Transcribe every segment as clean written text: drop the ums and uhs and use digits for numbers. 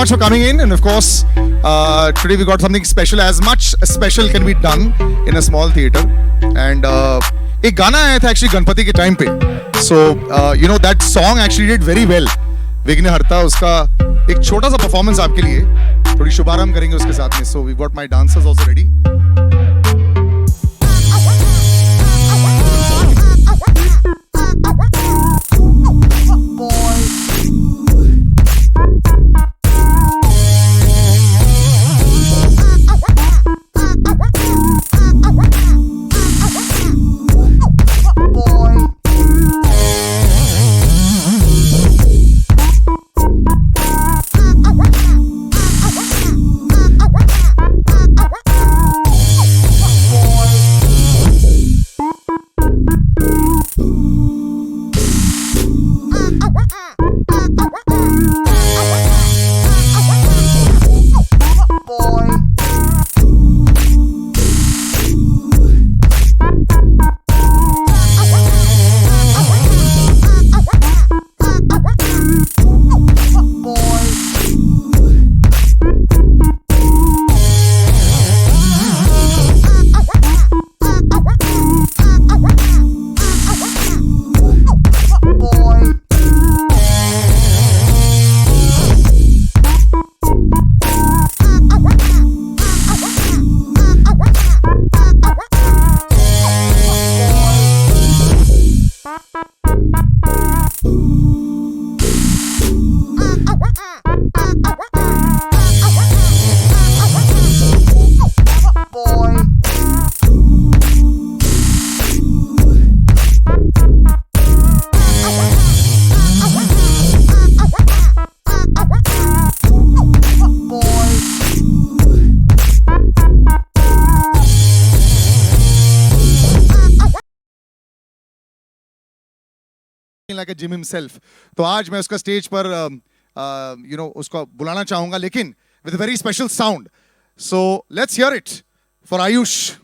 much for coming in, and of course, today we got something special. As much special can be done in a small theater. And एक गाना आया था actually Ganpati के time पे. So you know that song actually did very well. विघ्नहर्ता उसका एक छोटा सा performance आपके लिए. थोड़ी शुभारंभ करेंगे उसके साथ में. So we got my dancers also ready. like a Jim himself. तो आज मैं उसका स्टेज पर you know उसको बुलाना चाहूंगा, लेकिन with a very special sound. So let's hear it for Ayush.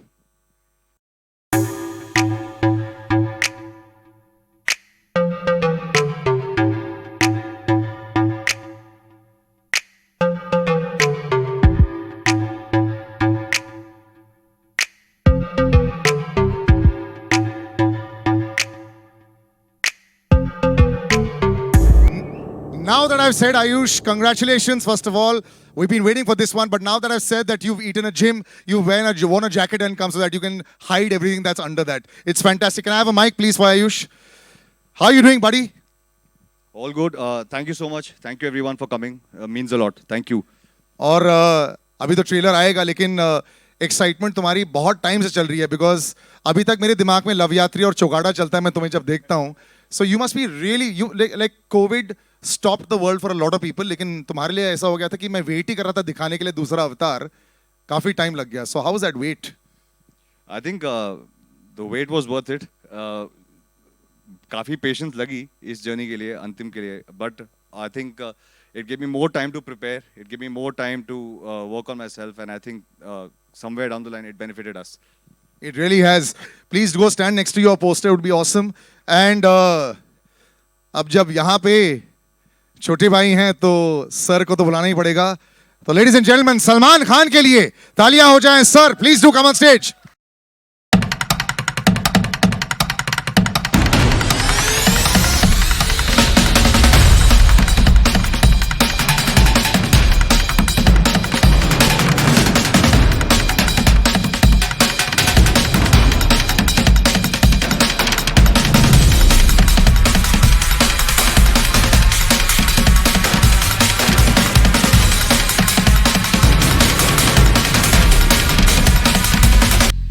Now that I've said, Ayush, congratulations, first of all. We've been waiting for this one, but now that I've said that you've eaten a gym, you've worn a jacket and come so that you can hide everything that's under that. It's fantastic. Can I have a mic, please, for Ayush? How are you doing, buddy? All good. Thank you so much. Thank you, everyone, for coming. Means a lot. Thank you. और अभी तो trailer आएगा, लेकिन excitement तुम्हारी बहुत time से चल रही है, बिकॉज अभी तक मेरे दिमाग में लव यात्री और चौगाड़ा चलता है, मैं तुम्हें जब देखता हूँ. So you must be really, you like Covid stopped the world for a lot of people, लेकिन तुम्हारे लिए ऐसा हो गया था कि मैं वेट ही कर रहा था दिखाने के लिए दूसरा अवतार. काफी टाइम लग गया. So how was that wait? I think the wait was worth it. काफी patience लगी इस journey के लिए, अंतिम के लिए. But I think it gave me more time to prepare. It gave me more time to work on myself, and I think somewhere down the line it benefited us. It really has. Please go stand next to your poster. It would be awesome. And अब जब यहाँ पे छोटे भाई हैं तो sir को तो बुलाना ही पड़ेगा. तो ladies and gentleman, Salman Khan के लिए तालियां हो जाएं. Sir, please do come on stage.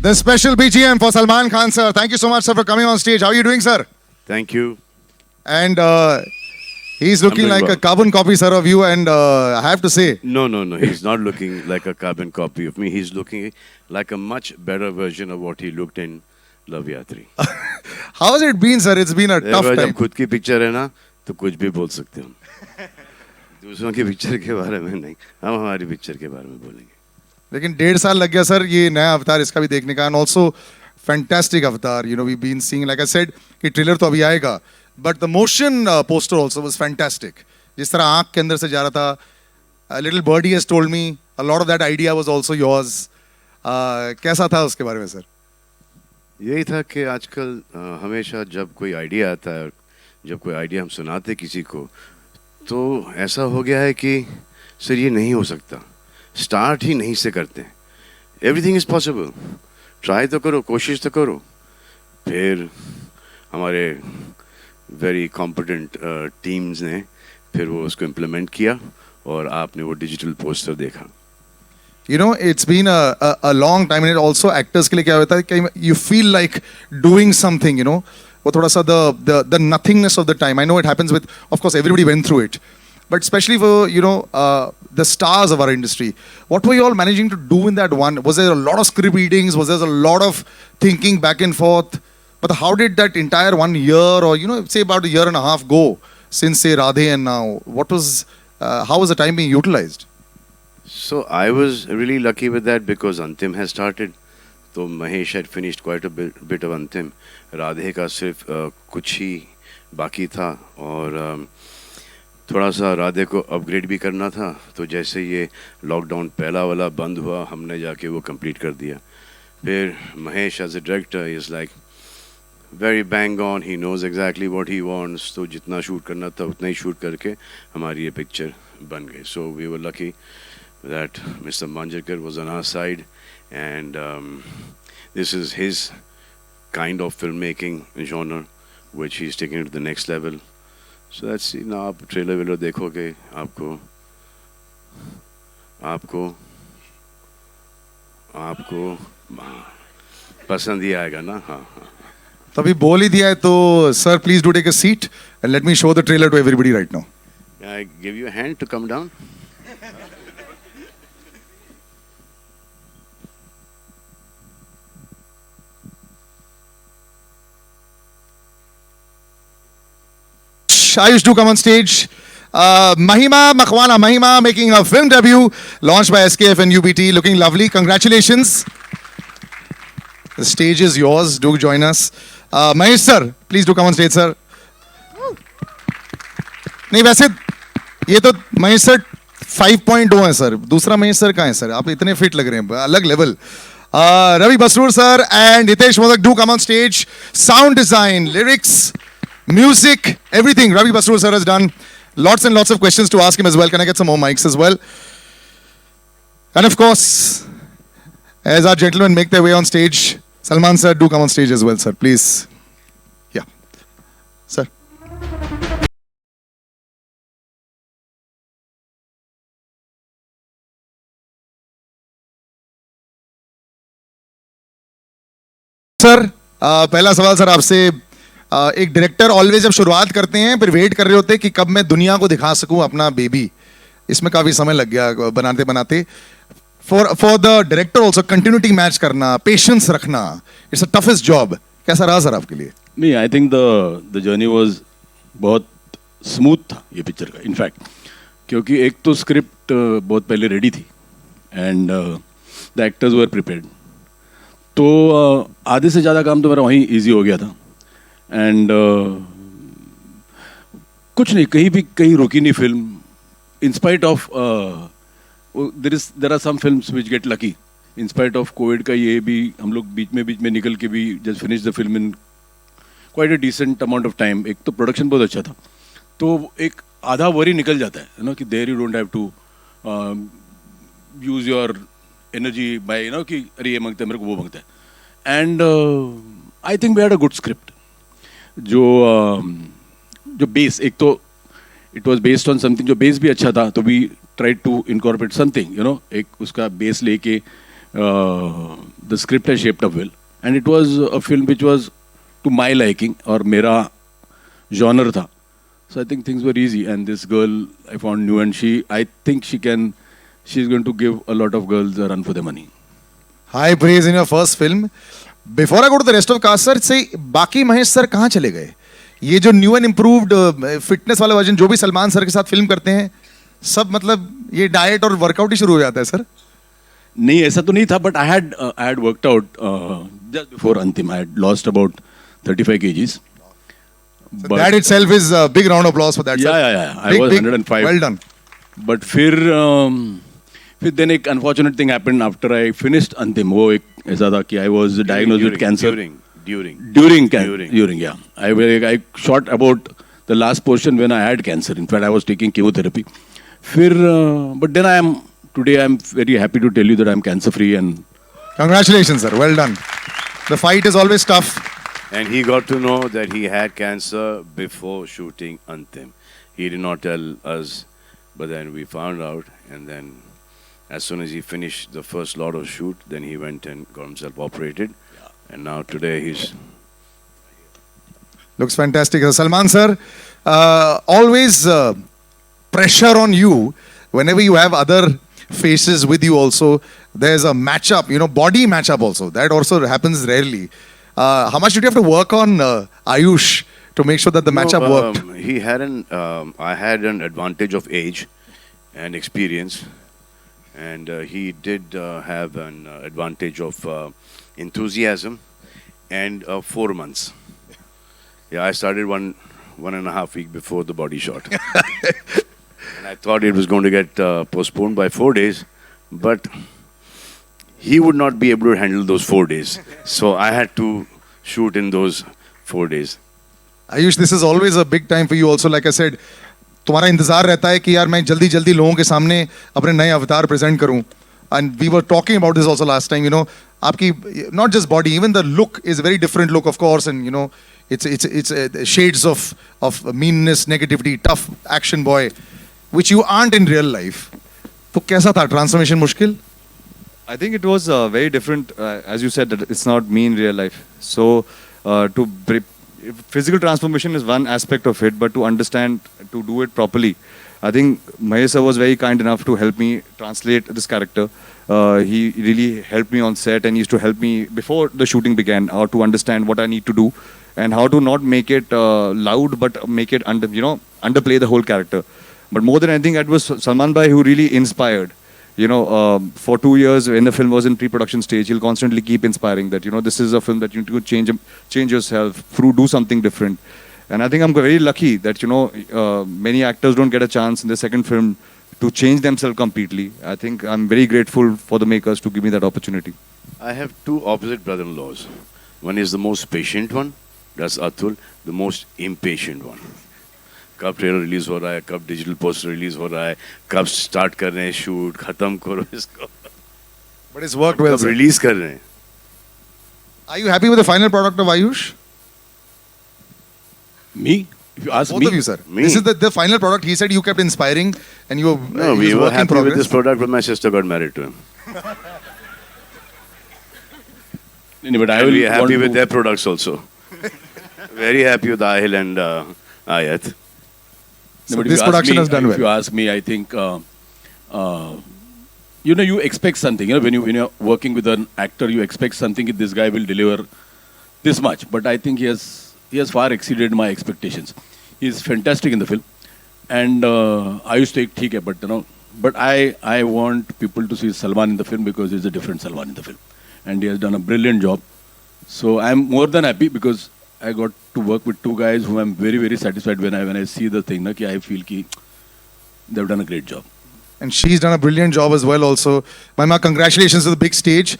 The special BGM for Salman Khan, sir. Thank you so much, sir, for coming on stage. How are you doing, sir? Thank you. And he's looking like a carbon copy, sir, of you. And I have to say... No. He's not looking like a carbon copy of me. He's looking like a much better version of what he looked in Love Yatri. How has it been, sir? It's been a tough time. जब खुद की picture है ना, तो कुछ भी बोल सकते हम. दूसरों की पिक्चर के बारे में नहीं, हम हमारी पिक्चर के बारे में बोलेंगे. लेकिन 1.5 साल लग गया सर ये नया अवतार इसका भी देखने का. And also fantastic avatar. You know we been seeing, like I said, कि ट्रेलर तो अभी आएगा, but the motion poster also was fantastic. जिस तरह आंख के अंदर से जा रहा था, little birdie has told me a lot of that idea was also yours. कैसा था उसके बारे में सर? यही था कि आजकल हमेशा जब कोई आइडिया आता है, जब कोई आइडिया हम सुनाते किसी को, तो ऐसा हो गया है कि सर ये नहीं हो सकता, स्टार्ट ही नहीं से करते हैं. एवरीथिंग इज़ पॉसिबल, ट्राई तो करो, कोशिश तो करो. फिर हमारे वेरी कॉम्पिटेंट टीम्स ने फिर वो उसको इम्प्लीमेंट किया और आपने वो डिजिटल पोस्टर देखा. You know, it's been a long time, and it also actors के लिए क्या होता है कि you feel like doing something, you know, वो थोड़ा सा the nothingness of the time. I know it happens with, of course, everybody went through it, but especially for, you know, the stars of our industry. What were you all managing to do in that one? Was there a lot of script readings? Was there a lot of thinking back and forth? But how did that entire 1 year, or, you know, say about a year and a half go since, say, Radhe and now? What was, how was the time being utilized? So I was really lucky with that because Antim has started. तो Mahesh had finished quite a bit of Antim. Radhe का सिर्फ कुछ ही बाकी था और थोड़ा सा राधे को अपग्रेड भी करना था. तो जैसे ये लॉकडाउन पहला वाला बंद हुआ, हमने जाके वो कंप्लीट कर दिया. फिर Mahesh as a director is like very bang on, he knows exactly what he wants. तो जितना शूट करना था उतना ही शूट करके हमारी ये पिक्चर बन गई. So we were lucky that Mr. Manjarkar was on our side, and this is his kind of filmmaking genre which he's taking it to the next level. So that's, you know, आप trailer velar देखोगे आपको आपको आपको पसंद ही आएगा ना. हाँ हाँ, तभी बोल ही दिया है तो sir, please do take a seat and let me show the trailer to everybody right now. I give you a hand to come down. Ayush, do come on stage. Mahima Makhwana, Mahima making her film debut, launched by SKF and UBT, looking lovely. Congratulations. The stage is yours. Do join us. Mahesh sir, please do come on stage, sir. नहीं वैसे ये तो Mahesh sir 5.0 है sir. दूसरा Mahesh sir कहाँ है sir? आप इतने फिट लग रहे हैं, अलग level. Ravi Basroor sir and Hitesh Modak, do come on stage. Sound design, lyrics, music, everything Ravi Basroor sir has done. Lots and lots of questions to ask him as well. Can I get some more mics as well? And of course, as our gentlemen make their way on stage, Salman sir, do come on stage as well, sir, please. Yeah, sir. Sir पहला सवाल sir आपसे. एक director always जब शुरुआत करते हैं फिर wait कर रहे होते हैं कि कब मैं दुनिया को दिखा सकूं अपना बेबी. इसमें काफी समय लग गया बनाते बनाते. For the director also continuity match करना, पेशेंस रखना, इट्स अ टफेस्ट जॉब. कैसा रहा सर आपके लिए? नहीं, I think the journey was बहुत स्मूथ था ये पिक्चर का. इनफैक्ट क्योंकि एक तो स्क्रिप्ट बहुत पहले रेडी थी and the actors were prepared. तो आधे से ज़्यादा काम तो मेरा वहीं इजी हो गया था. एंड कुछ नहीं, कहीं रुकी नहीं film. In spite of there are some films which get lucky. In spite of Covid का ये भी हम लोग बीच में निकल के भी just finish the film in quite a decent amount of time. एक तो प्रोडक्शन बहुत अच्छा था, तो एक आधा वरी निकल जाता है ना कि there you don't have to use your energy by, you know, कि अरे ये मांगता है मेरे को, वो मांगता है. And I think we had a good script. जो बेस, एक तो it was based on something, जो बेस भी अच्छा था, तो we try to incorporate something, you know, एक उसका बेस लेके the script has shaped up well and it was a film which was to my liking और मेरा जॉनर था. So I think things were easy, and this girl I found new, and I think she's going to give a lot of girls a run for their money. High praise in your first film. Before I go to the rest of cast, sir, say बाकी Mahesh sir कहाँ चले गए? ये जो new and improved fitness वाला version जो भी Salman sir के साथ फिल्म करते हैं, सब मतलब ये डाइट और वर्कआउट ही शुरू हो जाता है सर? नहीं, ऐसा तो नहीं था, but I had worked out just before Antim. I had lost about 35 kgs. So that itself is a big round of applause for that, sir. Yeah. I was 105. Well done. But फिर then एक unfortunate thing happened after I finished अंतिम. वो एक ऐसा था कि I was diagnosed with cancer. During, yeah. I shot about the last portion when I had cancer. In fact, I was taking chemotherapy. But then today I'm very happy to tell you that I'm cancer free and Congratulations, sir. Well done. The fight is always tough. And he got to know that he had cancer before shooting Antim. He did not tell us, but then we found out. And then, as soon as he finished the first lot of shoot, then he went and got himself operated. And now today he's Looks fantastic. Salman sir, always pressure on you whenever you have other faces with you also. There's a matchup, body matchup also. That also happens rarely. How much did you have to work on Ayush to make sure that the matchup worked? I had an advantage of age and experience. And he did have an advantage of enthusiasm and 4 months. Yeah, I started one and a half week before the body shot. And I thought it was going to get postponed by 4 days, but he would not be able to handle those 4 days. So I had to shoot in those 4 days. Ayush, this is always a big time for you also. Like I said, तुम्हारा इंतजार रहता है कि यार मैं जल्दी जल्दी लोगों के सामने अपने नए अवतार प्रेजेंट करूं. And we were talking about this also last time, आपकी not just body, even the look is a very different look, of course, and it's shades of meanness, negativity, tough action boy, which you aren't in real life. तो कैसा था transformation मुश्किल? I think it was very different. As you said, that it's not me in real life. So, physical transformation is one aspect of it, but to understand, to do it properly, I think Mahesh sir was very kind enough to help me translate this character. He really helped me on set and used to help me before the shooting began, how to understand what I need to do and how to not make it loud, but make it underplay the whole character. But more than anything, it was Salman Bhai who really inspired. For 2 years when the film was in pre-production stage, he'll constantly keep inspiring that, this is a film that you need to change yourself, do something different. And I think I'm very lucky that, many actors don't get a chance in the second film to change themselves completely. I think I'm very grateful for the makers to give me that opportunity. I have two opposite brother-in-laws. One is the most patient one, that's Atul, the most impatient one. कब trailer release हो रहा है, कब digital poster release हो रहा है, कब start कर रहे हैं शूट, खत्म करो इसको. But it's worked well. कब रिलीज कर रहे हैं. Are you happy with the final product of Ayush? Me? If you ask Both me, of you, sir. Me? This is the final product. He said you kept inspiring, and you were. No, we were work in happy with progress. this product, but my sister got married to him. but I And will we are happy want with to- their products also. Very happy with Ahil and Ayat. So but if this you ask production me- has done If well. you ask me, I think you expect something. When you're working with an actor, you expect something that this guy will deliver this much. But I think he has far exceeded my expectations. He's fantastic in the film, and I used to take hai, but I want people to see Salman in the film because he's a different Salman in the film, and he has done a brilliant job. So I'm more than happy because I got to work with two guys who I'm very, very satisfied when I see the thing. I feel ki they've done a great job. And she's done a brilliant job as well. Also, Maima, congratulations to the big stage.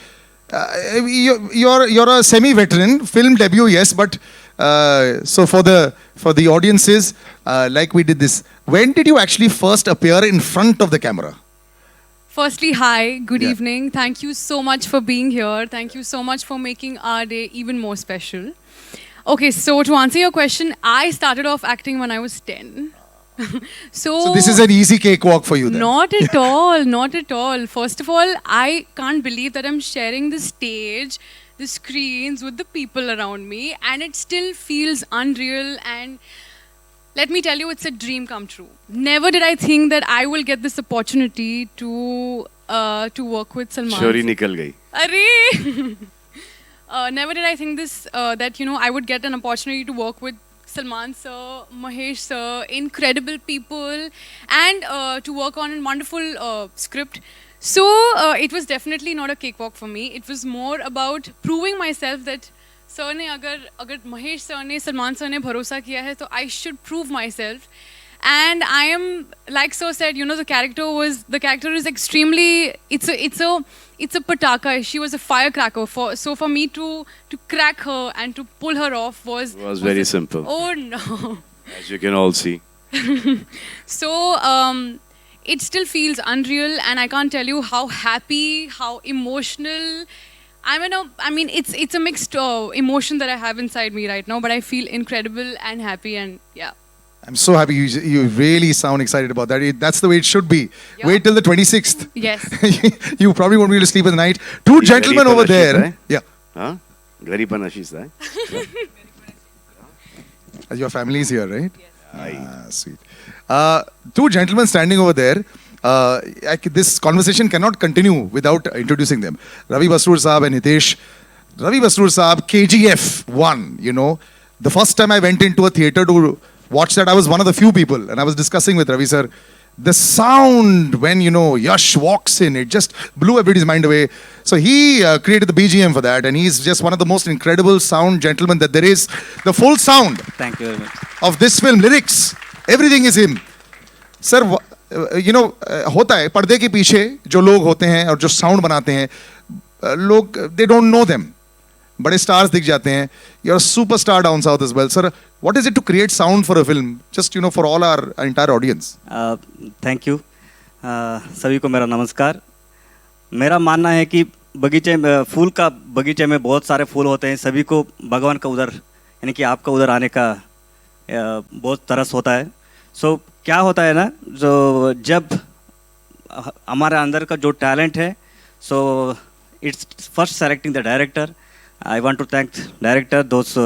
You're a semi-veteran film debut, yes, but so for the audiences, like we did this, when did you actually first appear in front of the camera? Firstly, hi, good Yeah. evening. Thank you so much for being here. Thank you so much for making our day even more special. Okay, so to answer your question, I started off acting when I was 10. So this is an easy cakewalk for you then. Not at all, not at all. First of all, I can't believe that I'm sharing the stage, the screens with the people around me, and it still feels unreal. And let me tell you, it's a dream come true. Never did I think that I will get this opportunity to work with Salman. Shori nikal gayi. Arey! Never did I think this that I would get an opportunity to work with Salman sir, Mahesh sir, incredible people, and to work on a wonderful script. So it was definitely not a cakewalk for me. It was more about proving myself that sir ने अगर Mahesh sir ने Salman sir ने भरोसा किया है तो I should prove myself. and I am, like so said, you know, the character is extremely, it's a pataka. She was a firecracker. For me to crack her and to pull her off was very simple. Oh no. As you can all see. So it still feels unreal, and I can't tell you how happy, how emotional. I mean, it's a mixed emotion that I have inside me right now, but I feel incredible and happy, and yeah. I'm so happy you really sound excited about that. That's the way it should be. Yeah. Wait till the 26th. Yes. You probably won't be able to sleep at night. Two gentlemen over there. Yeah. Huh? Gariban Ashish, right? Your family is here, right? Yes. Ah, sweet. Two gentlemen standing over there. This conversation cannot continue without introducing them. Ravi Basrur Saab and Hitesh. Ravi Basrur Saab, KGF 1, you know. The first time I went into a theatre to watch that, I was one of the few people. And I was discussing with Ravi sir. The sound when, you know, Yash walks in, it just blew everybody's mind away. So he created the BGM for that. And he's just one of the most incredible sound gentlemen that there is. The full sound Thank you very much. of this film, lyrics, everything is him. Sir, you know, होता है पर्दे के पीछे जो लोग होते हैं और जो साउंड बनाते हैं, लोग they don't know them. बड़े stars दिख जाते हैं. You're a superstar down south as well. Sir, what is it to create sound for a film? Just, you know, for all our entire audience. Thank you सभी को मेरा नमस्कार. मेरा मानना है कि बगीचे में फूल का बगीचे में बहुत सारे फूल होते हैं. सभी को भगवान का उधर यानी कि आपका उधर आने का बहुत तरस होता है. सो क्या होता है ना, जो जब हमारे अंदर का जो टैलेंट है, so it's first selecting the director. I want to thank director. दोस्त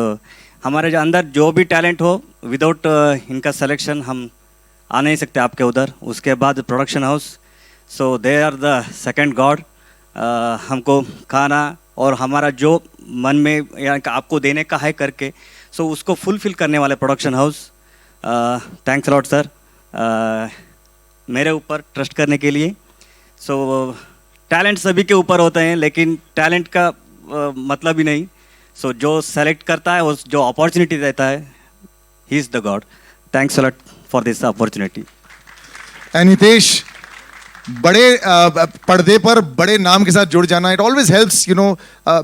हमारे जो अंदर जो भी टैलेंट हो, विदाउट इनका सिलेक्शन हम आ नहीं सकते आपके उधर. उसके बाद production house, so they are the second god. हमको खाना और हमारा जो मन में या आपको देने का है करके, सो उसको फुलफिल करने वाले production house. Thanks lot sir मेरे ऊपर ट्रस्ट करने के लिए. सो टैलेंट सभी के ऊपर होते हैं, लेकिन टैलेंट का मतलब ही नहीं. सो जो सेलेक्ट करता है, उस जो अपॉर्चुनिटी देता है, he is the God. Thanks lot for this opportunity. And Hitesh, बड़े पर्दे पर बड़े नाम के साथ जुड़ जाना, it always helps, you know.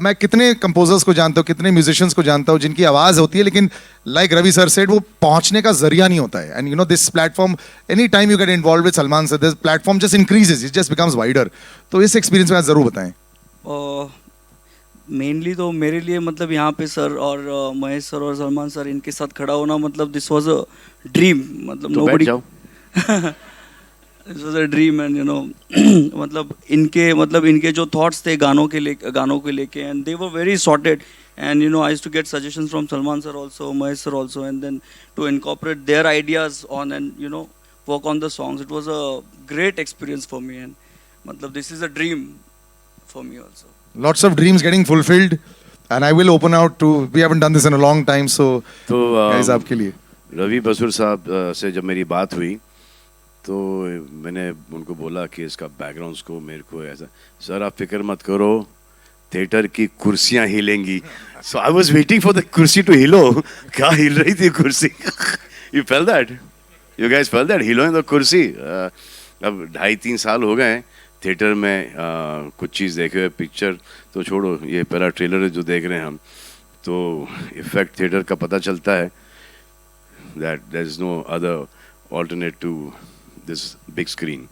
मैं कितने कंपोजर्स को जानता हूँ, कितने म्यूजिशियंस को जानता हूँ जिनकी आवाज़ होती है, लेकिन लाइक रवि सर सेड, वो पहुँचने का जरिया नहीं होता है. And you no this platform, any time you get involve with Salman sir, this platform just increases, it just becomes wider. तो इस एक्सपीरियंस में आप जरूर बताएं. मेनली तो मेरे लिए मतलब यहाँ पे सर और महेश सर और सलमान सर इनके साथ खड़ा होना, मतलब दिस वाज अ ड्रीम. मतलब तो बैठ जाओ. This was a dream. And you know मतलब इनके जो थॉट्स थे गानों के लेके, and they were very sorted. And you know I used to get suggestions from Salman sir also, Mahesh sir also, and then to incorporate their ideas on and you know work on the songs. It was a great experience for me, and मतलब this is a dream for me also. Lots of dreams getting fulfilled, and I will open out to. We haven't done this in a long time, so guys, आपके लिए. रवि बसुर साहब से जब मेरी बात हुई, तो मैंने उनको बोला कि इसका बैकग्राउंड को मेरे को ऐसा, सर आप फिक्र मत करो, थिएटर की कुर्सियाँ हिलेंगी. So I was waiting for the kursi to हिलो. क्या हिल रही थी कुर्सी? You fell that? You guys fell that? हिलो द कुर्सी. अब 2.5-3 साल हो गए थिएटर में कुछ चीज़ देखे हुए. पिक्चर तो छोड़ो, ये पहला ट्रेलर है जो देख रहे हैं हम, तो इफेक्ट थिएटर का पता चलता है. That there is no other alternate to this big screen.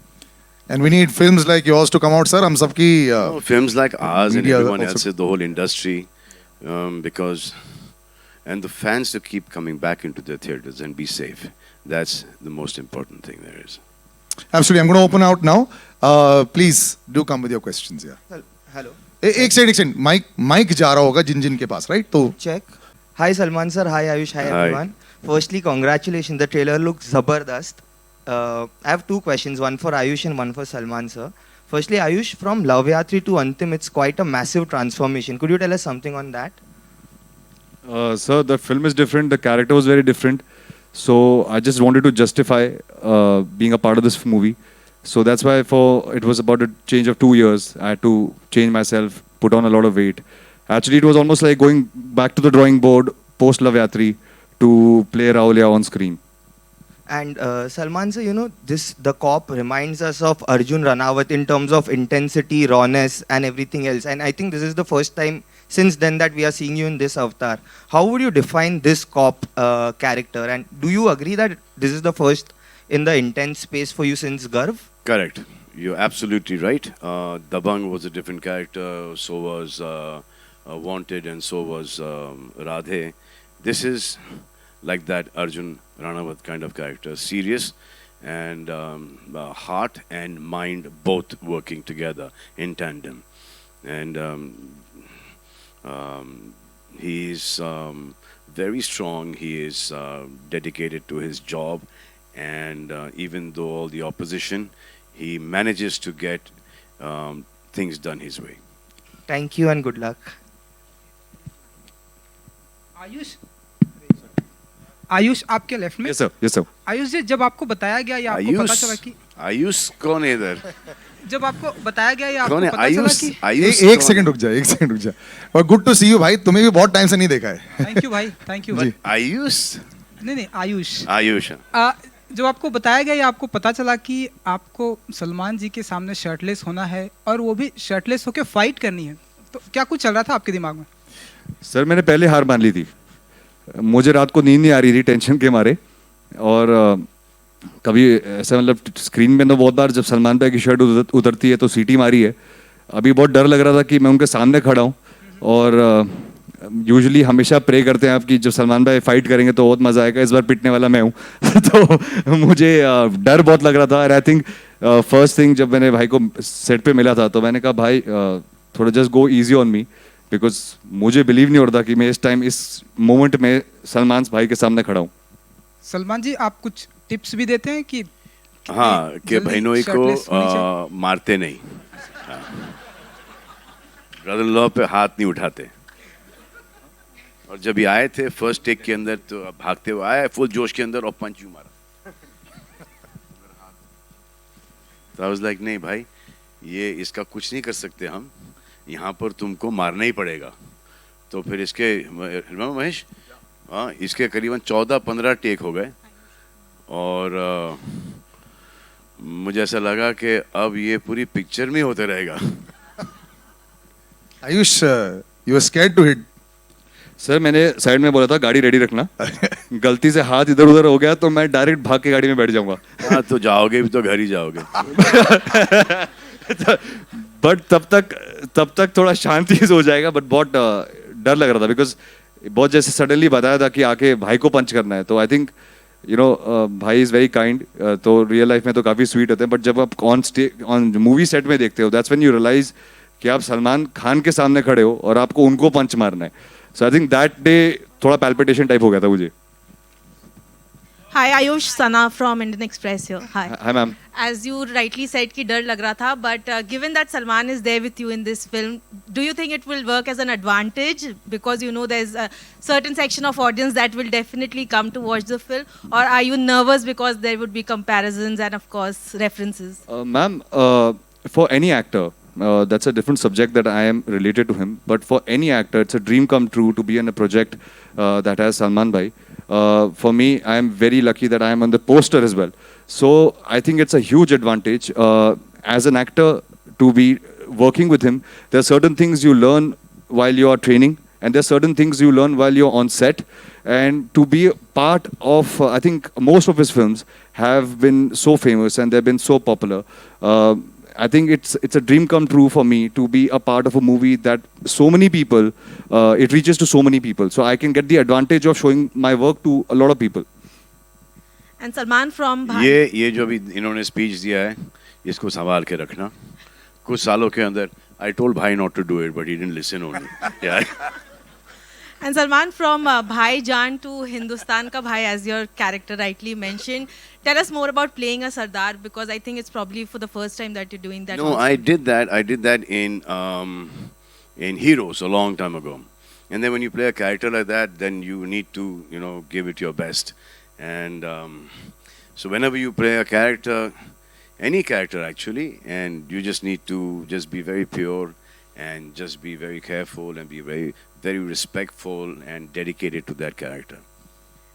And we need films like yours to come out, sir. हम सबकी Films like ours and media everyone also- else's, the whole industry, because and the fans to keep coming back into the theaters and be safe. That's the most important thing there is. Absolutely. I'm going to open out now. Please do come with your questions. Yeah. Hello. एक second. Mic जा रहा होगा जिन के पास, right? तो Check. Hi Salman sir. Hi Ayush. Hi Hi. everyone. Firstly, congratulations. The trailer looks zabardast. I have two questions. One for Ayush and one for Salman sir. Firstly, Ayush, from Love Yatri to Antim, it's quite a massive transformation. Could you tell us something on that? Sir, the film is different. The character was very different. So I just wanted to justify being a part of this movie. So that's why it was about a change of 2 years. I had to change myself, put on a lot of weight. Actually, it was almost like going back to the drawing board post Love Yatri to play Raulia on screen. And Salman sir, you know, the cop reminds us of Arjun Ranawat in terms of intensity, rawness, and everything else. And I think this is the first time since then that we are seeing you in this avatar. How would you define this cop character? And do you agree that this is the first in the intense space for you since Garv? Correct. You're absolutely right. Dabang was a different character, so was Wanted, and so was Radhe. This is like that Arjun Ranawat kind of character, serious and heart and mind both working together in tandem. And he's very strong. He is dedicated to his job, and even though all the opposition, he manages to get things done his way. Thank you and good luck. Ayush आपके left में। Yes sir. Yes sir. Ayush जी, जब आपको बताया गया या आपको पता चला कि आयुष कौन है इधर? जब आपको बताया गया या आपको कौन है पता चला आयुष? कि आयुष एक सेकंड रुक जा, एक सेकंड रुक जा। और गुड टू सी यू भाई, तुम्हें भी बहुत टाइम से नहीं देखा है। थैंक यू भाई, थैंक यू। जी। आयुष? नहीं आयुष। आयुष। जब आपको बताया गया या आपको पता चला कि आपको सलमान जी के सामने शर्टलेस होना है और वो भी शर्टलेस होकर फाइट करनी है, तो क्या कुछ चल रहा था आपके दिमाग में? सर मैंने पहले हार मान ली थी। मुझे रात को नींद नहीं आ रही थी टेंशन के मारे, और कभी ऐसा मतलब स्क्रीन में तो बहुत बार जब सलमान भाई की शर्ट उतरती है तो सीटी मारी है। अभी बहुत डर लग रहा था कि मैं उनके सामने खड़ा हूँ, और यूजुअली हमेशा प्रे करते हैं आप कि जब सलमान भाई फाइट करेंगे तो बहुत मज़ा आएगा, इस बार पिटने वाला मैं हूँ। तो मुझे डर बहुत लग रहा था। और आई थिंक फर्स्ट थिंग जब मैंने भाई को सेट पे मिला था तो मैंने कहा भाई थोड़ा just go easy on me, because मुझे बिलीव नहीं हो रहा था कि मैं इस टाइम इस मोमेंट में सलमान भाई के सामने खड़ा हूँ। सलमान जी, आप कुछ टिप्स भी देते हैं कि हाँ, कि बहनोई को मारते नहीं, ब्रदर इन लॉ पे हाथ नहीं उठाते। और जब ये आए थे फर्स्ट टेक के अंदर तो भागते हुए आए फुल जोश के अंदर और पंच यू मारा। तो आई वाज लाइक नहीं भाई, ये इसका कुछ नहीं कर सकते हम, यहाँ पर तुमको मारना ही पड़ेगा। तो फिर इसके महेश, हाँ, इसके करीबन 14-15 टेक हो गए, और मुझे ऐसा लगा कि अब ये पूरी पिक्चर में होते रहेगा। Ayush, you are scared to hit. Sir मैंने साइड में बोला था गाड़ी रेडी रखना, गलती से हाथ इधर उधर हो गया तो मैं डायरेक्ट भाग के गाड़ी में बैठ जाऊंगा। हाँ, तो जाओगे भी तो घर ही जाओगे। बट तब तक थोड़ा शांति से हो जाएगा, बट बहुत डर लग रहा था बिकॉज बहुत जैसे सडनली बताया था कि आके भाई को पंच करना है। तो आई थिंक यू नो भाई इज़ वेरी काइंड, तो रियल लाइफ में तो काफ़ी स्वीट होते हैं, बट जब आप ऑन मूवी सेट में देखते हो दैट्स व्हेन यू रियलाइज कि आप सलमान खान के सामने खड़े हो और आपको उनको पंच मारना है। सो आई थिंक दैट डे थोड़ा पैल्पिटेशन टाइप हो गया था मुझे। Hi, Ayush, Sana from Indian Express here. Hi. Hi, ma'am. As you rightly said कि डर लग रहा था, but given that Salman is there with you in this film, do you think it will work as an advantage because you know there's a certain section of audience that will definitely come to watch the film, or are you nervous because there would be comparisons and of course references? Ma'am, for any actor, that's a different subject that I am related to him. But for any actor, it's a dream come true to be in a project that has Salman bhai. For me, I am very lucky that I am on the poster as well. So I think it's a huge advantage as an actor to be working with him. There are certain things you learn while you are training, and there are certain things you learn while you're on set. And to be part of, I think most of his films have been so famous and they've been so popular. I think it's a dream come true for me to be a part of a movie that so many people, it reaches to so many people. So I can get the advantage of showing my work to a lot of people. And Salman from Bhai. ये जो अभी इन्होंने speech दिया है, इसको संभाल के रखना। कुछ सालों के अंदर I told Bhai not to do it, but he didn't listen only. Yeah. And Salman, from Bhai Jaan to Hindustan Ka Bhai, as your character rightly mentioned, tell us more about playing a Sardar, because I think it's probably for the first time that you're doing that. No, also. I did that in Heroes a long time ago. And then when you play a character like that, then you need to, you know, give it your best. And so whenever you play a character, any character actually, and you just need to just be very pure and just be very careful and be very, very respectful and dedicated to that character.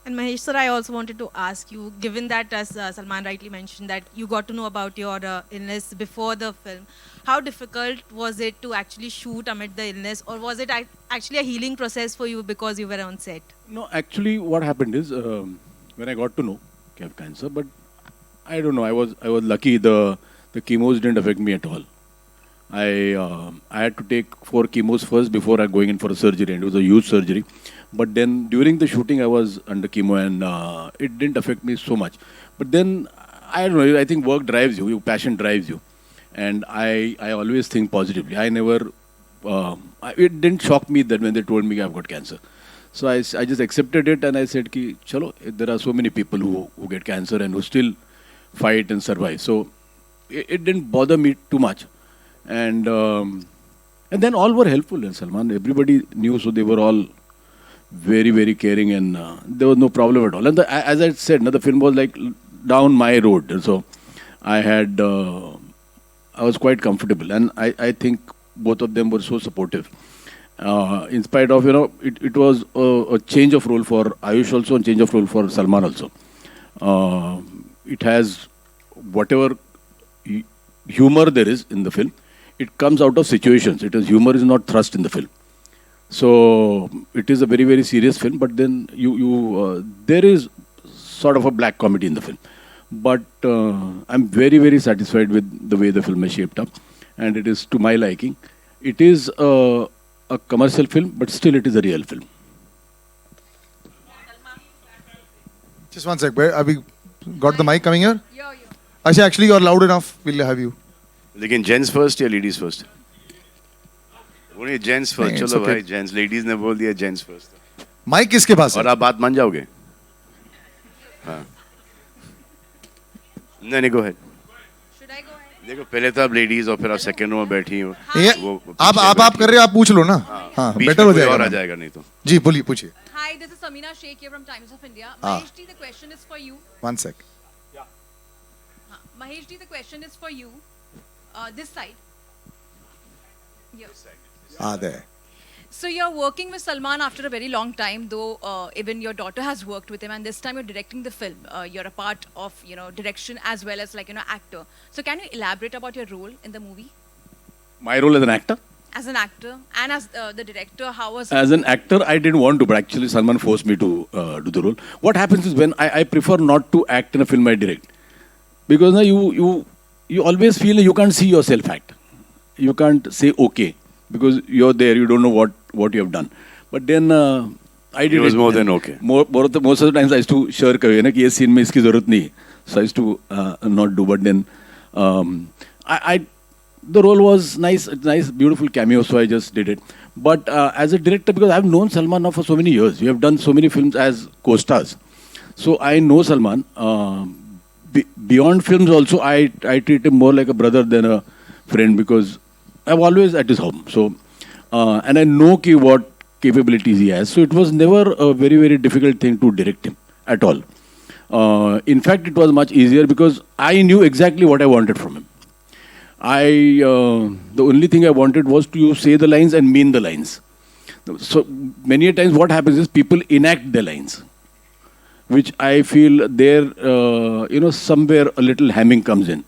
And Mahesh sir, I also wanted to ask you, given that as Salman rightly mentioned that you got to know about your illness before the film, how difficult was it to actually shoot amid the illness, or was it actually a healing process for you because you were on set? No, actually, what happened is when I got to know I have cancer, but I don't know. I was lucky. The chemos didn't affect me at all. I had to take 4 chemos first before I going in for a surgery, and it was a huge surgery. But then during the shooting, I was under chemo, and it didn't affect me so much. But then I don't know. I think work drives you. Your passion drives you, and I always think positively. I never. It didn't shock me that when they told me I've got cancer. So I just accepted it, and I said, "Ki chalo, there are so many people who get cancer and who still fight and survive." So it didn't bother me too much, and then all were helpful. And Salman, everybody knew, so they were all very, very caring, and there was no problem at all. And as I said, the film was like down my road, so I was quite comfortable, and I think both of them were so supportive. In spite of, it was a change of role for Ayush also, and change of role for Salman also. It has whatever humor there is in the film, it comes out of situations. Humor is not thrust in the film. So it is a very, very serious film, but then there is sort of a black comedy in the film. But I'm very, very satisfied with the way the film is shaped up, and it is to my liking. It is a commercial film, but still it is a real film. Just one sec. Have we got the mic coming here? Yeah. Actually, you're loud enough. We'll have you. लेकिन gents first या ladies first? बोलिए gents first. it's चलो okay. भाई, gents, ladies ने बोल दिया gents first. Mic किसके पास और है? आप बात मान जाओगे? हाँ. नहीं, गो अहेड. देखो, पहले तो आप लेडीज और फिर आप सेकंड रो में बैठी हो. आप कर रहे हो, आप पूछ लो ना. हाँ, बेटर हो जाएगा. और आ जाएगा नहीं तो. जी बोलिए, पूछिए. Hi, this is Samina Sheikh here from Times of India. Ah. Mahesh ji, the question is for you. One sec. Mahesh ji, the question is for you. This side. Yes. there. So you're working with Salman after a very long time, though even your daughter has worked with him, and this time you're directing the film. You're a part of direction as well as actor. So can you elaborate about your role in the movie? My role as an actor? As an actor and as the director, how was As an actor, I didn't want to, but actually Salman forced me to do the role. What happens is when I prefer not to act in a film I direct, because you always feel you can't see yourself act. You can't say okay because you're there, you don't know what you have done. But then I did. It was more than okay. Most of the times I used to shirk away कि ये scene में इसकी ज़रूरत नहीं. So I used to not do. But then the role was nice, beautiful cameo, so I just did it. But as a director, because I've known Salman now for so many years, we have done so many films as co-stars. So I know Salman. Beyond films also, I treat him more like a brother than a friend because I'm always at his home. So, and I know what capabilities he has. So it was never a very, very difficult thing to direct him at all. In fact, it was much easier because I knew exactly what I wanted from him. The only thing I wanted was to say the lines and mean the lines. So many a times what happens is people enact the lines, which I feel there, somewhere a little hamming comes in.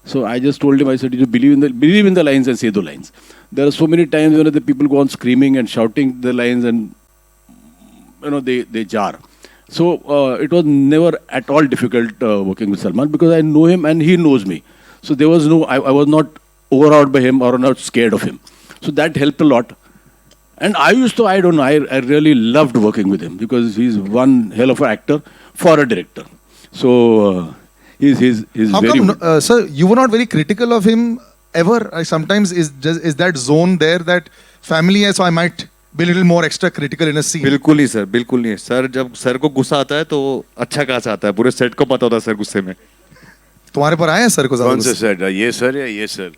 So I just told him, I said, you believe in the lines and say the lines. There are so many times when the people go on screaming and shouting the lines and, they jar. So it was never at all difficult working with Salman because I know him and he knows me. So there was I was not overawed by him or not scared of him. So that helped a lot. And I really loved working with him because he's one hell of an actor for a director. So he's How very come, sir, you were not very critical of him ever? Sometimes is that zone there that family है, so I might be a little more extra critical in a scene. बिल्कुल ही sir, बिल्कुल नहीं. Sir जब sir को गुस्सा आता है तो अच्छा खासा आता है. पूरे सेट को पता होता है सर गुस्से में. तुम्हारे पर आए हैं सर को ज्यादा? कौन से सर? ये सर या ये सर?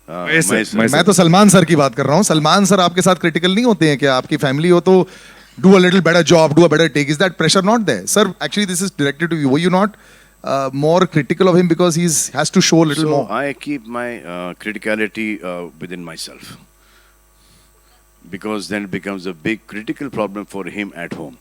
मैं तो सलमान सर की बात कर रहा हूँ. सलमान सर आपके साथ क्रिटिकल नहीं होते हैं क्या? आपकी फैमिली हो तो do a little better job, do a better take. Is that pressure not there? Sir, actually this is directed to you. Were you not more critical of him because he has to show a little more? I keep my criticality within myself. Because then it becomes a big critical problem for him at home.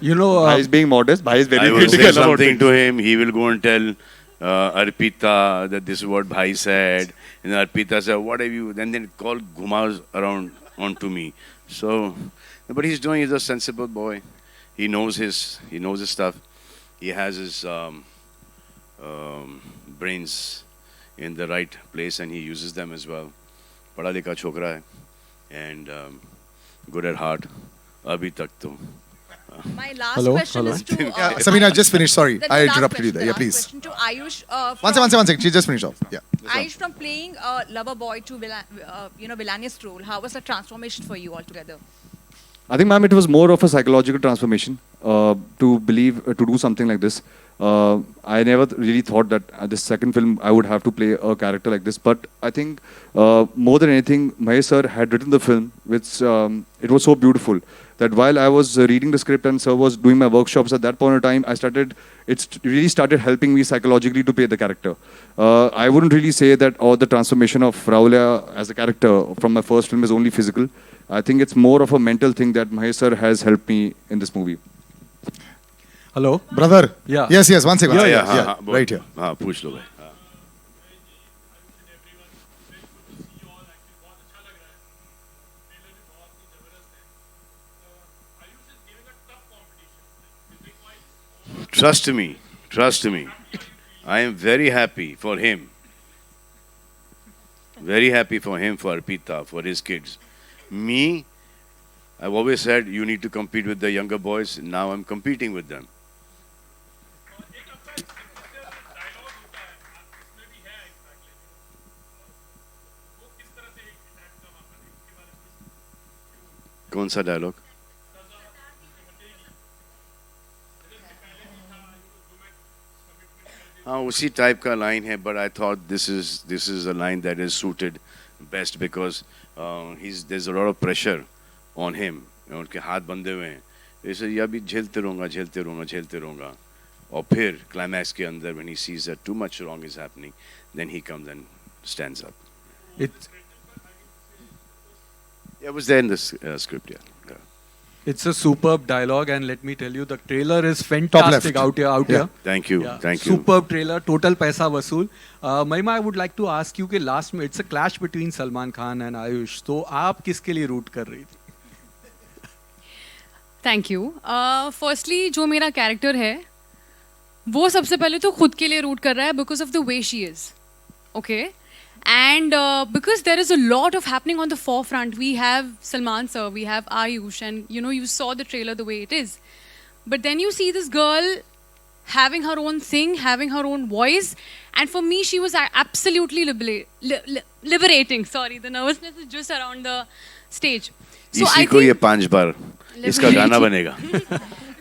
You know, Bhai is being modest. Bhai is very I will say critical about something it. to him. He will go and tell Arpita that this is what Bhai said. And Arpita said, "What have you?" Then call Gumas around onto me. So, but he's doing. He's a sensible boy. He knows his stuff. He has his brains in the right place, and he uses them as well. पढ़ा लिखा छोकरा है, and good at heart. अभी तक तो. My last Hello? question is to Sabina, just finish. Sorry, the I last interrupted you question, there. the Yeah, last please. question to Ayush. One second. She just finished off. Yeah. Ayush, from playing a lover boy to villainous role, how was the transformation for you altogether? I think, ma'am, it was more of a psychological transformation to do something like this. I never really thought that this second film I would have to play a character like this. But I think more than anything, Mahesh sir had written the film, which it was so beautiful that while I was reading the script and sir was doing my workshops at that point in time, it really started helping me psychologically to play the character. I wouldn't really say that the transformation of Raulia as a character from my first film is only physical. I think it's more of a mental thing that Mahesh sir has helped me in this movie. Hello. Brother. Yeah. Yes. One second. हाँ, बोल. Right here. हाँ, पूछ लो भाई. हाँ. Trust me. I am very happy for him. Very happy for him, for Arpita, for his kids. Me, I've always said you need to compete with the younger boys. Now I'm competing with them. कौन सा dialogue? हाँ, उसी type का line है, but I thought this is a line that is suited best because there's a lot of pressure on him. उनके हाथ बंधे हुए हैं. ऐसे ये अभी झेलते रहूँगा. और फिर climax के अंदर when he sees that too much wrong is happening, then he comes and stands up. It was there in the script, yeah. It's a superb dialogue, and let me tell you, the trailer is fantastic out here. Thank you. Yeah. Thank you. Superb trailer, total पैसा वसूल. महिमा, I would like to ask you कि last में it's a clash between Salman Khan and Ayush. तो आप किसके लिए root कर रही थी? Thank you. फर्स्टली जो मेरा कैरेक्टर है वो सबसे पहले तो खुद के लिए रूट कर रहा है because of the way she is. Okay. And because there is a lot of happening on the forefront, we have Salman sir, we have Ayush, and you saw the trailer the way it is. But then you see this girl having her own thing, having her own voice, and for me she was absolutely liberating. Sorry, the nervousness is just around the stage. So इसी को ये 5 बार इसका गाना बनेगा.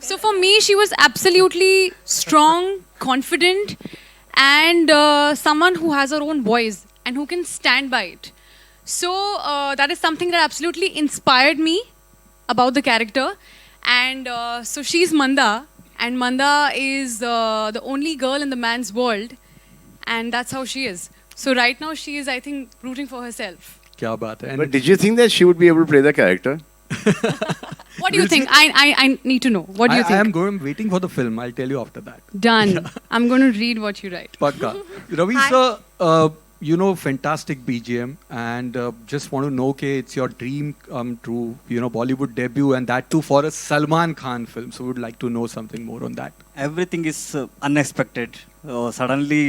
So for me, she was absolutely strong, confident, and someone who has her own voice and who can stand by it. So that is something that absolutely inspired me about the character. And so she's Manda, and Manda is the only girl in the man's world, and that's how she is. So right now she is, I think, rooting for herself. क्या बात है. But did you think that she would be able to play the character? What do you think? I need to know. What do you think? I'm waiting for the film. I'll tell you after that. Done. I'm going to read what you write. Pakka. Ravi sir, fantastic BGM, and just want to know कि it's your dream come true, Bollywood debut, and that too for a Salman Khan film. So would like to know something more on that. Everything is unexpected. Suddenly,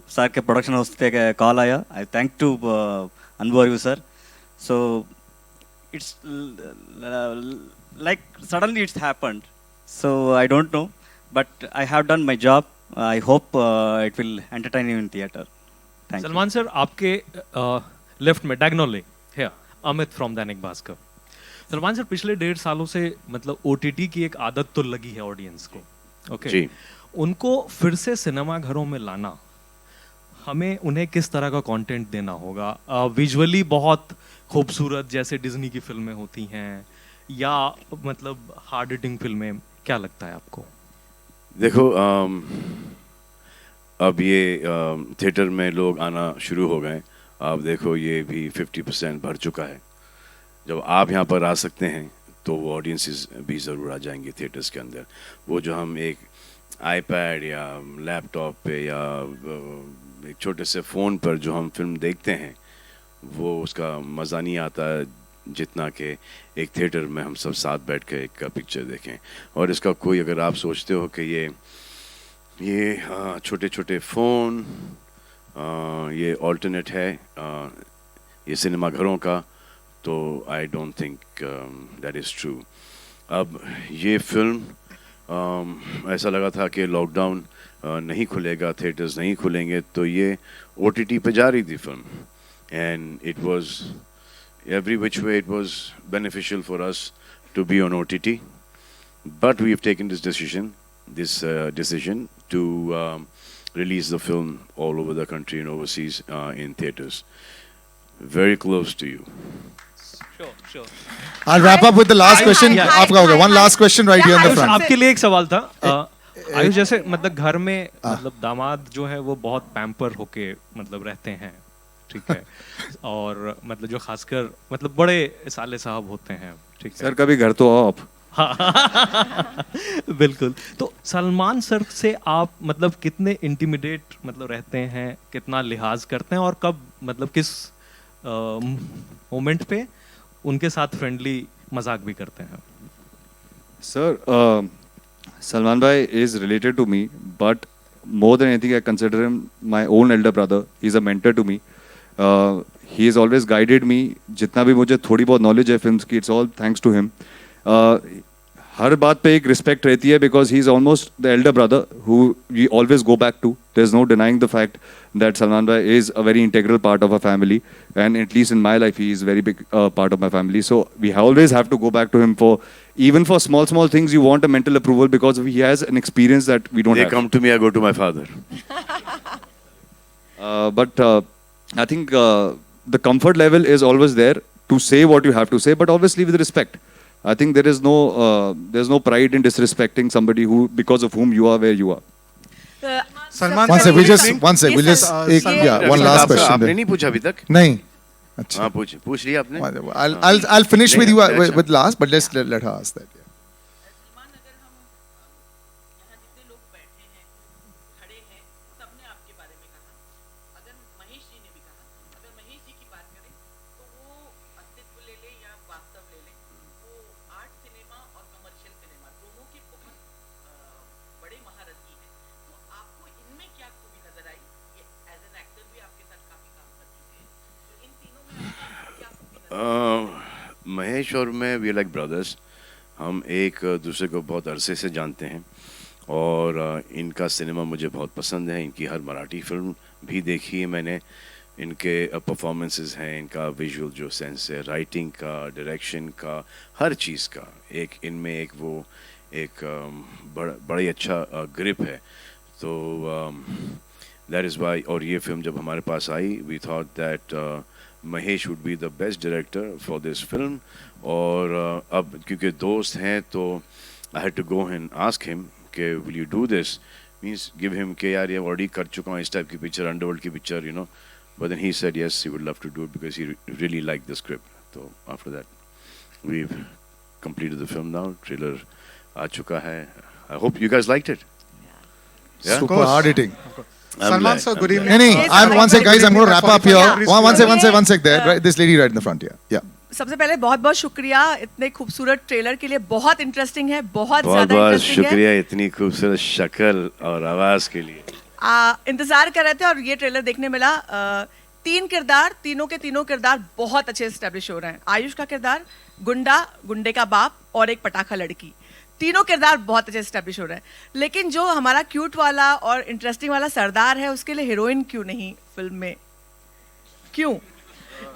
sir के production house से call आया. I thank to Anwar sir. So it's like suddenly it's happened. So I don't know, but I have done my job. I hope it will entertain you in theater. Thank you. Salman sir, आपके left में diagonally है Amit from Dainik Bhaskar. Salman sir, पिछले 1.5 सालों से मतलब OTT की एक आदत तो लगी है ऑडियंस को. ओके. उनको फिर से सिनेमा घरों में लाना, हमें उन्हें किस तरह का कंटेंट देना होगा? विजुअली बहुत खूबसूरत जैसे डिज्नी की फिल्में होती हैं, या मतलब हार्ड हिटिंग फिल्में, क्या लगता है आपको? देखो, अब ये थिएटर में लोग आना शुरू हो गए. आप देखो, ये भी 50% भर चुका है. जब आप यहाँ पर आ सकते हैं तो वो ऑडियंसेस भी ज़रूर आ जाएंगे थिएटर्स के अंदर। वो जो हम एक आईपैड या लैपटॉप पे या एक छोटे से फ़ोन पर जो हम फिल्म देखते हैं, वो उसका मज़ा नहीं आता जितना कि एक थिएटर में हम सब साथ बैठ के एक पिक्चर देखें। और इसका कोई, अगर आप सोचते हो कि ये छोटे छोटे फ़ोन ये ऑल्टरनेट है ये सिनेमा घरों का, तो I don't think that is true. अब ये फिल्म ऐसा लगा था कि लॉकडाउन नहीं खुलेगा, थिएटर्स नहीं खुलेंगे, तो ये OTT पे जा रही थी film, and it was every which way it was beneficial for us to be on OTT, but we have taken this decision to release the film all over the country and overseas in theaters. Very close to you. Sure. I'll wrap up with the last question. आपका हो गया. One last question right here in the front. आपके लिए एक सवाल था। आयुष, जैसे मतलब घर में मतलब दामाद जो है वो बहुत पैम्पर होके मतलब रहते हैं, ठीक है, और मतलब जो खासकर मतलब बड़े साले साहब होते हैं, ठीक है सर, कभी घर तो आओ आप। हाँ बिल्कुल। तो सलमान सर से आप मतलब कितने इंटिमिडेट मतलब रहते हैं, कितना लिहाज करते हैं, और कब मतलब किस मोमेंट पे उनके साथ फ्रेंडली मजाक भी करते हैं? Sir, Salman bhai is related to me, but more than anything, I consider him my own elder brother. He's a mentor to me. He has always guided me. जितना भी मुझे थोड़ी बहुत knowledge है films की, it's all thanks to him. हर बात पे एक respect रहती है, because he is almost the elder brother who we always go back to. There's no denying the fact that Salman bhai is a very integral part of our family, and at least in my life, he is a very big part of my family. So we always have to go back to him for, even for small things, you want a mental approval, because he has an experience that we don't have. They come to me, I go to my father. But I think the comfort level is always there to say what you have to say, but obviously with respect. I think there is there's no pride in disrespecting somebody who, because of whom you are where you are. Salman, one sec, we'll just one last question. आपने नहीं पूछा अभी तक? नहीं. अच्छा. हाँ, पूछ लिया आपने? I'll finish with you with last, but let her ask that. Mahesh और मैं वी लाइक ब्रदर्स। हम एक दूसरे को बहुत अरसे से जानते हैं, और इनका सिनेमा मुझे बहुत पसंद है। इनकी हर मराठी फिल्म भी देखी है मैंने। इनके परफॉर्मेंसेस हैं, इनका विजुअल जो सेंस है, राइटिंग का, डायरेक्शन का, हर चीज़ का एक इनमें एक वो एक बड़ा ही अच्छा ग्रिप है। तो दैट इज़ वाई, और ये फिल्म जब हमारे पास आई, we thought that Mahesh would be the best director for this film. और अब क्योंकि दोस्त हैं, तो I had to go and ask him कि will you do this, means give him के यार ये ऑलरेडी कर चुका हूँ इस टाइप की पिक्चर, अंडरवर्ल्ड की picture, you know. But then he said yes, he would love to do it because he really liked the script. So after that, we've completed the film now. Trailer aa chuka hai. I hope you guys liked it. Yeah? Super hard hitting. Salman sir, good evening. One sec, guys. I'm going to wrap up here. One sec there. Right, this lady right in the front here. Yeah. सबसे पहले बहुत बहुत शुक्रिया इतने खूबसूरत trailer के लिए। बहुत इंटरेस्टिंग है, बहुत ज्यादा इंटरेस्टिंग है। शुक्रिया इतनी खूबसूरत शक्ल और आवाज के लिए। इंतजार कर रहे थे और ये ट्रेलर देखने मिला। तीन किरदार, तीनों के तीनों किरदार बहुत अच्छे एस्टेब्लिश हो रहे हैं। आयुष का किरदार गुंडा, गुंडे का बाप और एक पटाखा लड़की, तीनों किरदार बहुत अच्छे एस्टेब्लिश हो रहे हैं। लेकिन जो हमारा क्यूट वाला और इंटरेस्टिंग वाला सरदार है, उसके लिए हीरोइन क्यों नहीं फिल्म में? क्यों?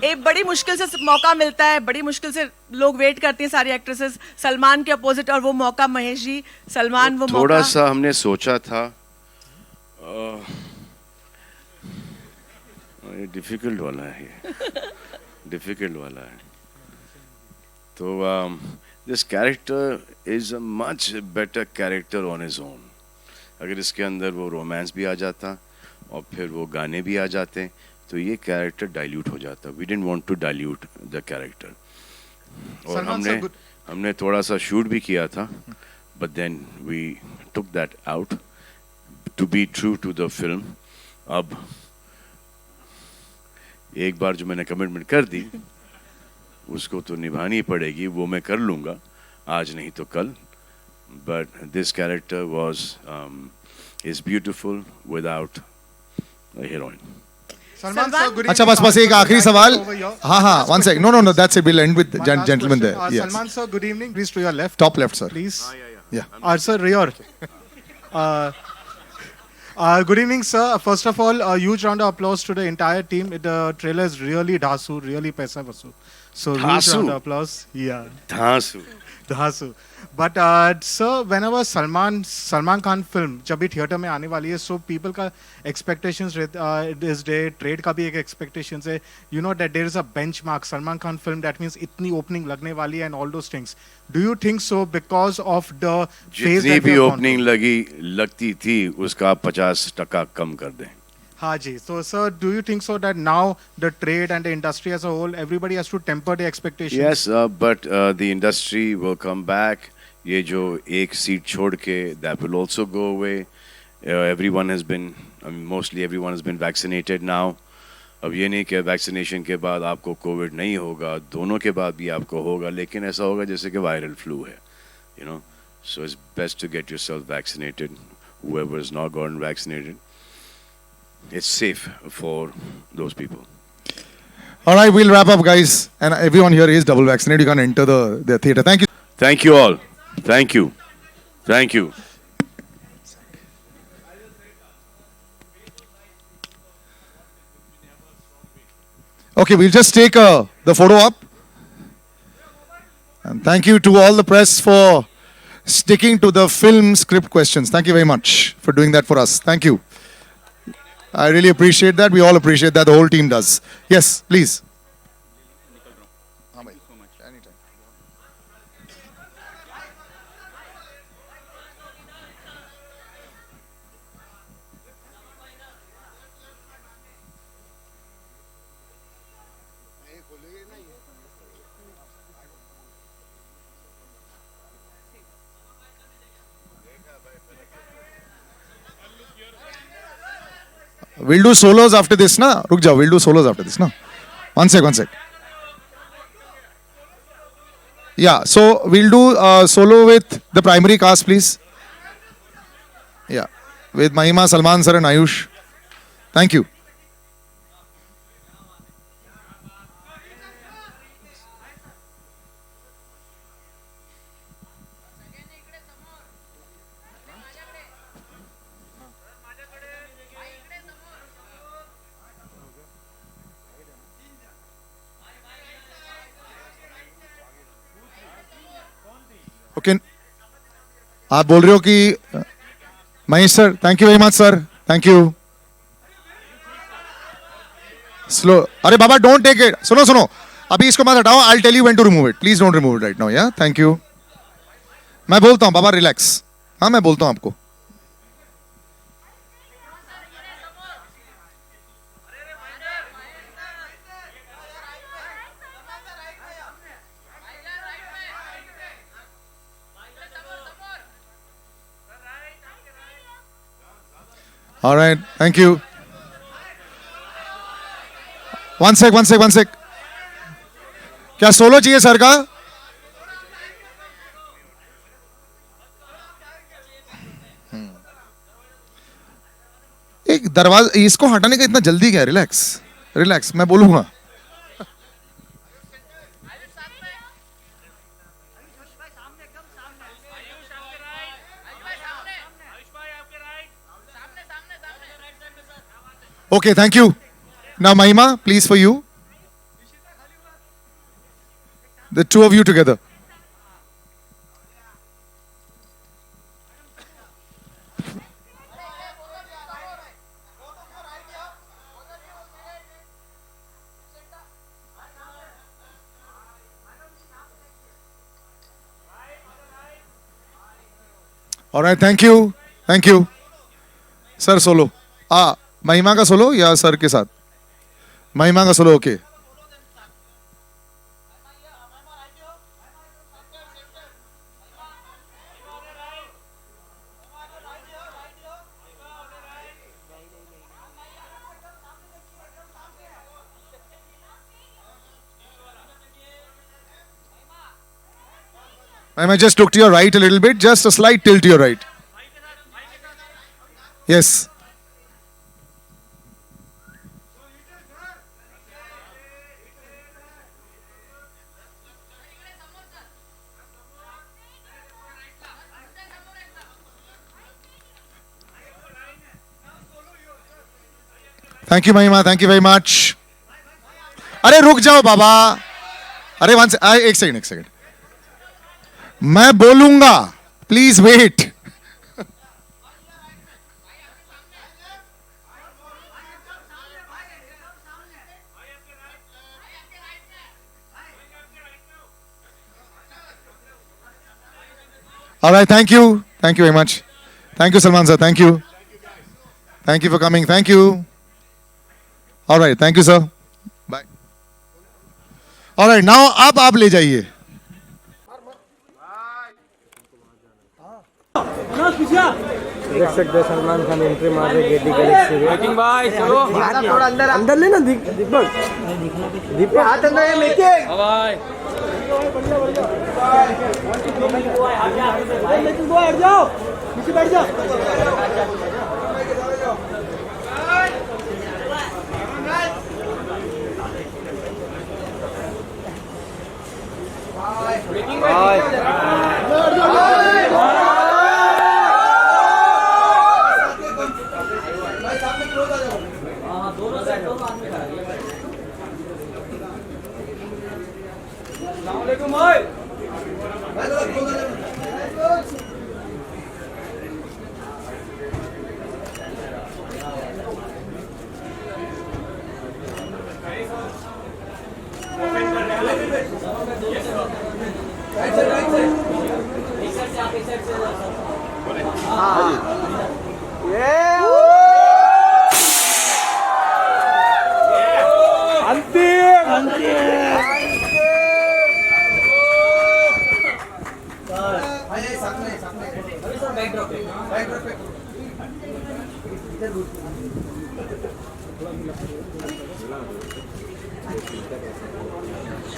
एक बड़ी मुश्किल से मौका मिलता है, बड़ी मुश्किल से लोग वेट करती हैं सारी एक्ट्रेसेस सलमान के अपोजिट, और वो मौका महेश जी, सलमान वो थोड़ा मौका। सा हमने सोचा था, ये डिफिकल्ट वाला है, ये डिफिकल्ट वाला है। तो this character is a much better character on his own. अगर इसके अंदर वो रोमांस भी आ जाता और फिर वो गाने भी आ जाते, तो ये कैरेक्टर डाइल्यूट हो जाता। We didn't want to dilute the character. और सलमान सर, हमने थोड़ा सा शूट भी किया था, but then we took that out to be true to the film. अब एक बार जो मैंने कमिटमेंट कर दी उसको तो निभानी पड़ेगी, वो मैं कर लूँगा, आज नहीं तो कल. But this character was is beautiful without a heroine. Salman sir, good evening. अच्छा बस एक आखिरी सवाल. हाँ हाँ, one second. No, that's it. We'll end with gentleman there. Yes. Salman sir, good evening. Please to your left. Top left, sir. Please. Yeah. Sir, rear. Good evening, sir. First of all, a huge round of applause to the entire team. The trailer is really dhasu, really paisa vasu. So huge round of applause. Yeah. Dhasu. But sir, whenever Salman Khan film जब भी theatre में आने वाली है, so people का expectations this day, trade का भी एक expectations है. You know that there is a benchmark Salman Khan film, that means इतनी opening लगने वाली है and all those things. Do you think so because of the phase जितनी that we भी have gone ओपनिंग through? लगती थी उसका 50% कम कर दें. हाँ जी. So sir, do you think so that now the trade and the industry as a whole, everybody has to temper the expectations? Yes, but the industry will come back. ये जो एक seat छोड़ के that will also go away. Everyone has been, mostly everyone has been vaccinated now. अब ये नहीं कि vaccination के बाद आपको कोविड नहीं होगा, दोनों के बाद भी आपको होगा, लेकिन ऐसा होगा जैसे कि वायरल फ्लू है, you know. So it's best to get yourself vaccinated. Whoever is not gotten vaccinated, it's safe for those people. All right, we'll wrap up, guys. And everyone here is double vaccinated. You can enter the theater. Thank you. Thank you all. Thank you. Thank you. Okay, we'll just take the photo up. And thank you to all the press for sticking to the film script questions. Thank you very much for doing that for us. Thank you. I really appreciate that. We all appreciate that. The whole team does. Yes, please. We'll do solos after this, na? Ruk jao, we'll do solos after this, na? One sec. Yeah, so we'll do solo with the primary cast, please. Yeah, with Mahima, Salman sir and Ayush. Thank you. Okay आप बोल रहे हो कि Mahesh sir, thank you very much sir, thank you. Slow, अरे बाबा don't take it. सुनो अभी इसको मत हटाओ. I tell you when to remove it. Please don't remove it right now. Yeah thank you. मैं बोलता हूँ बाबा, रिलैक्स. हाँ मैं बोलता हूँ आपको. All right, thank you. One sec. क्या सोलो चाहिए सर का? एक दरवाजा, इसको हटाने का इतना जल्दी क्या? रिलैक्स, मैं बोलूंगा. Okay, thank you. Now, Mahima, please for you. The two of you together. All right, thank you. Sir, solo. महिमा का सोलो या सर के साथ? महिमा का solo. Okay I just look to your right a little bit, just a slight tilt to your right. Yes. Thank you, Mahima. Thank you very much. अरे रुक जाओ बाबा. अरे एक सेकंड. मैं बोलूंगा. Please wait. All right, thank you. Thank you very much. Thank you, Salman sir. Thank you. Thank you for coming. Thank you. All right, thank you, sir. Bye. All right, now आप ले जाइए. देख सकते हैं Salman Khan entry मार रहे Getty Galaxy में. भाई चलो थोड़ा अंदर लेना दीपक हाथ अंदर है मेकिंग भाई हट जाओ पीछे बैठ जाओ.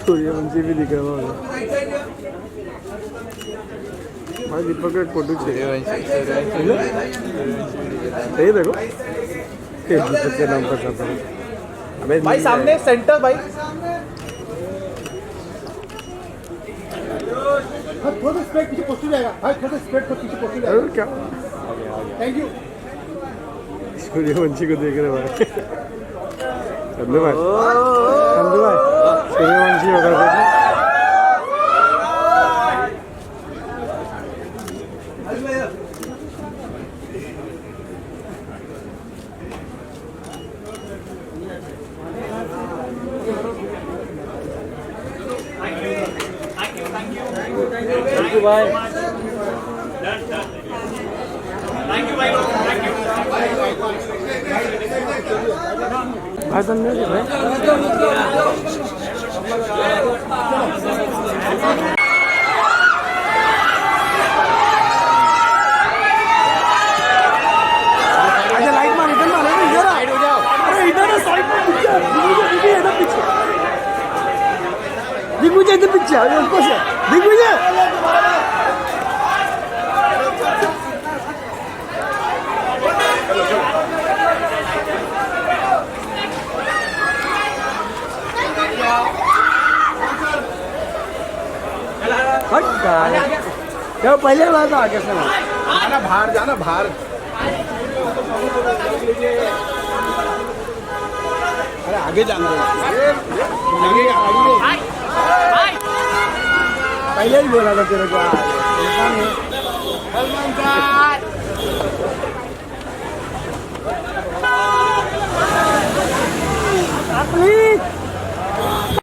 सूर्यवंशी भी दिख रहा है भाई. दीपक का एक फोटो चाहिए. सही देखो दीपक के नाम पर करता हूँ भाई. सामने सेंटर भाई. थोड़ा स्प्रेड पीछे पोस्ट जाएगा भाई. थोड़ा स्प्रेड पीछे पोस्ट जाएगा. क्या थैंक यू. सूर्यवंशी को देख रहे भाई. संधू भाई सूर्यवंशी होगा. Thank you, bye. Thank you, bye. Thank you. भाषण में अच्छा लाइट मार इधर मार इधर साइड हो जाओ. अरे इधर साइड में पीछे दिग्विजय इधर पीछे उसको से दिग्विजय क्या पहले बात आगे से जाना बाहर. अरे आगे जाना पहले ही बोला था तेरे को.